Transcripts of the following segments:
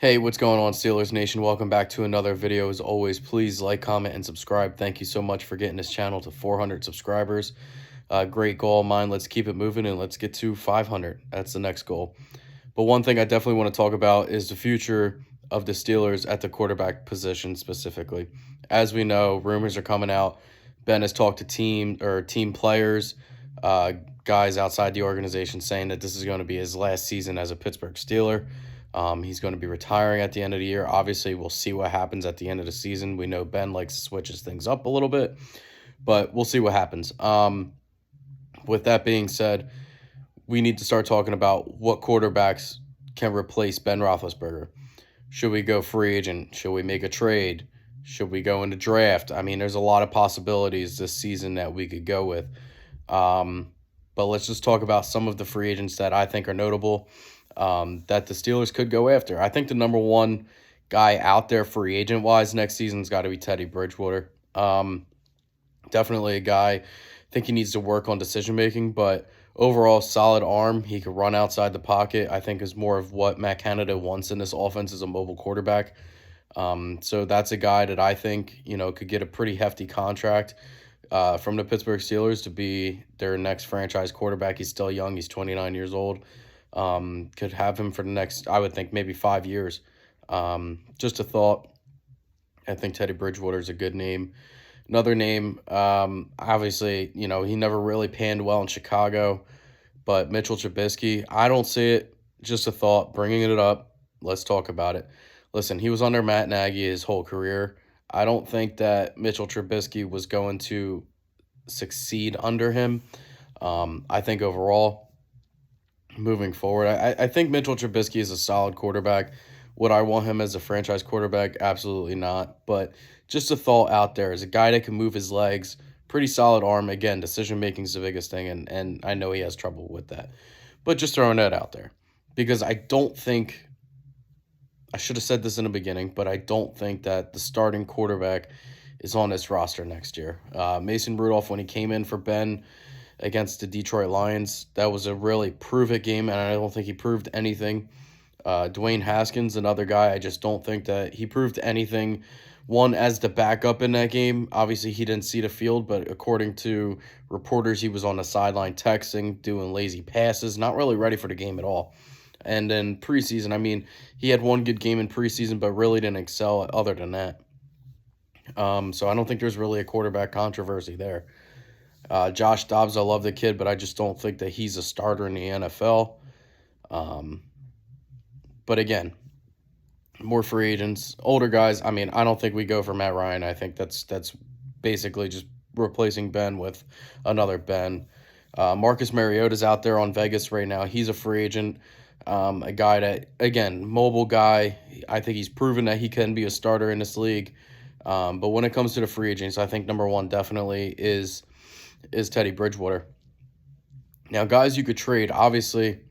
Hey, what's going on, Steelers Nation? Welcome back to another video. As always, please like, comment, and subscribe. Thank you so much for getting this channel to 400 subscribers. Great goal of mine. Let's keep it moving and let's get to 500. That's the next goal. But one thing I definitely want to talk about is the future of the Steelers at the quarterback position specifically. As we know, rumors are coming out. Ben has talked to team players, guys outside the organization saying that this is going to be his last season as a Pittsburgh Steeler. He's going to be retiring at the end of the year. Obviously, we'll see what happens at the end of the season. We know Ben likes to switches things up a little bit, but we'll see what happens. With that being said, we need to start talking about what quarterbacks can replace Ben Roethlisberger. Should we go free agent? Should we make a trade? Should we go into draft? I mean, there's a lot of possibilities this season that we could go with. But let's just talk about some of the free agents that I think are notable that the Steelers could go after. I think the number one guy out there free agent-wise next season's got to be Teddy Bridgewater. Definitely a guy. I think he needs to work on decision-making, but overall solid arm. He could run outside the pocket. I think is more of what Matt Canada wants in this offense as a mobile quarterback. So that's a guy that I think, could get a pretty hefty contract from the Pittsburgh Steelers to be their next franchise quarterback. He's still young. He's 29 years old. Could have him for the next, I would think, maybe 5 years. Just a thought. I think Teddy Bridgewater is a good name. Another name, obviously, he never really panned well in Chicago, but Mitchell Trubisky, I don't see it. Just a thought, bringing it up. Let's talk about it. Listen, he was under Matt Nagy his whole career. I don't think that Mitchell Trubisky was going to succeed under him. I think overall, moving forward, I think Mitchell Trubisky is a solid quarterback. Would I want him as a franchise quarterback? Absolutely not. But just a thought out there, as a guy that can move his legs, pretty solid arm. Again, decision-making is the biggest thing, and I know he has trouble with that. But just throwing that out there. Because I don't think, I should have said this in the beginning, but I don't think that the starting quarterback is on this roster next year. Mason Rudolph, when he came in for Ben against the Detroit Lions, that was a really prove-it game, and I don't think he proved anything. Dwayne Haskins, another guy, I just don't think that he proved anything. One, as the backup in that game, obviously he didn't see the field, but according to reporters, he was on the sideline texting, doing lazy passes, not really ready for the game at all. And then preseason, I mean, he had one good game in preseason, but really didn't excel other than that. So I don't think there's really a quarterback controversy there. Josh Dobbs, I love the kid, but I just don't think that he's a starter in the NFL. But again, more free agents, older guys. I mean, I don't think we go for Matt Ryan. I think that's basically just replacing Ben with another Ben. Marcus Mariota's out there on Vegas right now. He's a free agent. A guy that, again, mobile guy. I think he's proven that he can be a starter in this league. But when it comes to the free agents, I think number one definitely is Teddy Bridgewater. Now, guys you could trade, obviously,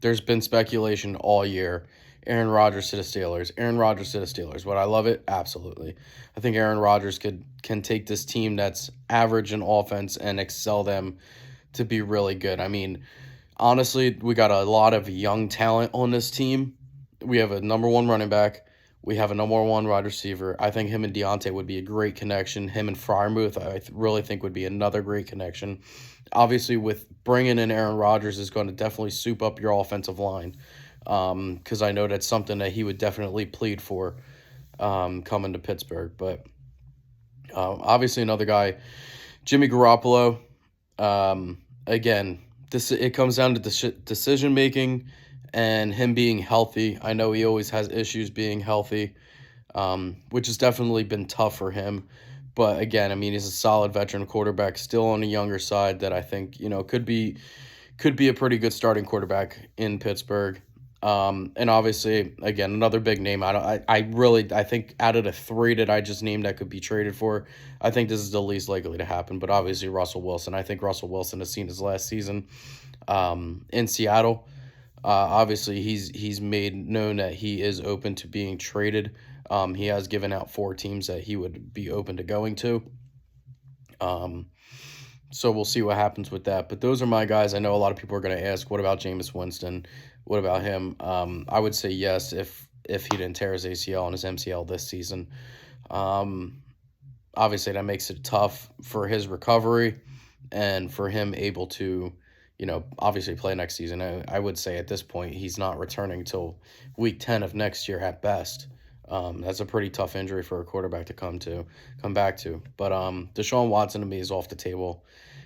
there's been speculation all year. Aaron Rodgers to the Steelers. Aaron Rodgers to the Steelers. Would I love it? Absolutely. I think Aaron Rodgers can take this team that's average in offense and excel them to be really good. I mean, honestly, we got a lot of young talent on this team. We have a number one running back. We have a number one wide receiver. I think him and Deontay would be a great connection. Him and Freiermuth, I really think, would be another great connection. Obviously, with bringing in Aaron Rodgers is going to definitely soup up your offensive line, because I know that's something that he would definitely plead for coming to Pittsburgh. But obviously, another guy, Jimmy Garoppolo. Again, it comes down to decision making and him being healthy. I know he always has issues being healthy, which has definitely been tough for him. But again, I mean, he's a solid veteran quarterback, still on the younger side that I think, could be a pretty good starting quarterback in Pittsburgh. And obviously, again, another big name. I think out of the three that I just named that could be traded for, I think this is the least likely to happen. But obviously, Russell Wilson. I think Russell Wilson has seen his last season in Seattle. Obviously, he's made known that he is open to being traded. He has given out 4 teams that he would be open to going to. So we'll see what happens with that. But those are my guys. I know a lot of people are going to ask, what about Jameis Winston? What about him? I would say yes. If if he didn't tear his ACL and his MCL this season. Obviously, that makes it tough for his recovery and for him able to, obviously play next season. I would say at this point he's not returning till week 10 of next year at best. That's a pretty tough injury for a quarterback to come back to. But Deshaun Watson to me is off the table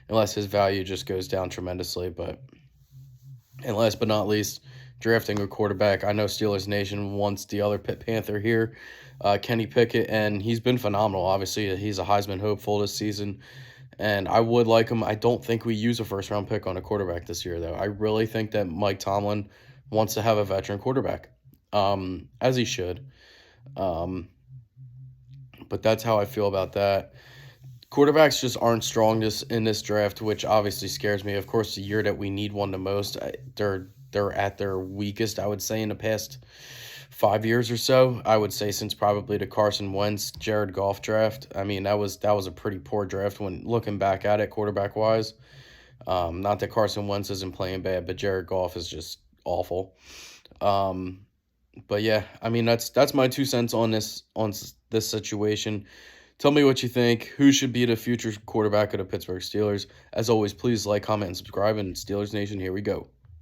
unless his value just goes down tremendously. And last but not least, drafting a quarterback. I know Steelers Nation wants the other Panther here, Kenny Pickett, and he's been phenomenal. Obviously, he's a Heisman hopeful this season, and I would like him. I don't think we use a first-round pick on a quarterback this year, though. I really think that Mike Tomlin wants to have a veteran quarterback, as he should. But that's how I feel about that. Quarterbacks just aren't strong in this draft, which obviously scares me. Of course, the year that we need one the most, they're at their weakest, I would say, in the past 5 years or so. I would say since probably the Carson Wentz, Jared Goff draft. I mean, that was a pretty poor draft when looking back at it, quarterback wise. Not that Carson Wentz isn't playing bad, but Jared Goff is just awful. But yeah, I mean that's my 2 cents on this situation. Tell me what you think. Who should be the future quarterback of the Pittsburgh Steelers? As always, please like, comment, and subscribe. And Steelers Nation, here we go.